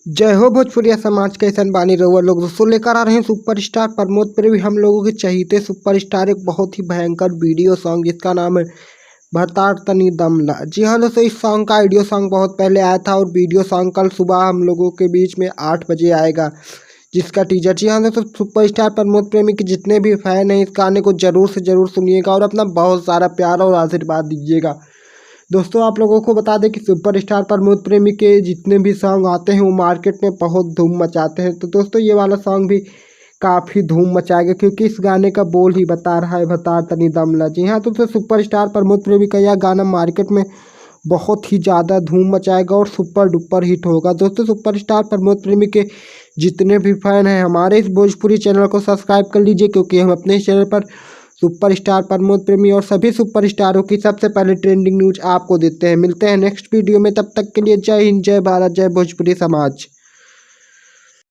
जय हो भोजपुरिया समाज के ऐसा बानी रउआ लोग दोस्तों लेकर आ रहे हैं सुपरस्टार प्रमोद प्रेमी हम लोगों के चहीते सुपरस्टार एक बहुत ही भयंकर वीडियो सॉन्ग जिसका नाम है भतार तनी दमला। जी हाँ दोस्तों, इस सॉन्ग का ऑडियो सॉन्ग बहुत पहले आया था और वीडियो सॉन्ग कल सुबह हम लोगों के बीच में 8 बजे आएगा जिसका टीजर। जी हाँ दोस्तों, सुपरस्टार प्रमोद प्रेमी के जितने भी फैन हैं इस गाने को जरूर से जरूर सुनिएगा और अपना बहुत सारा प्यार और आशीर्वाद दीजिएगा। दोस्तों आप लोगों को बता दें कि सुपरस्टार प्रमोद प्रेमी के जितने भी सॉन्ग आते हैं वो मार्केट में बहुत धूम मचाते हैं। तो दोस्तों ये वाला सॉन्ग भी काफ़ी धूम मचाएगा क्योंकि इस गाने का बोल ही बता रहा है भतार तनी दमला। जी हाँ, तो सुपरस्टार प्रमोद प्रेमी का यह गाना मार्केट में बहुत ही ज़्यादा धूम मचाएगा और सुपर डुपर हिट होगा। दोस्तों सुपरस्टार प्रमोद प्रेमी के जितने भी फैन हैं हमारे इस भोजपुरी चैनल को सब्सक्राइब कर लीजिए क्योंकि हम अपने इस चैनल पर सुपरस्टार प्रमोद प्रेमी और सभी सुपरस्टारों की सबसे पहले ट्रेंडिंग न्यूज आपको देते हैं। मिलते हैं नेक्स्ट वीडियो में, तब तक के लिए जय हिंद, जय भारत, जय भोजपुरी समाज।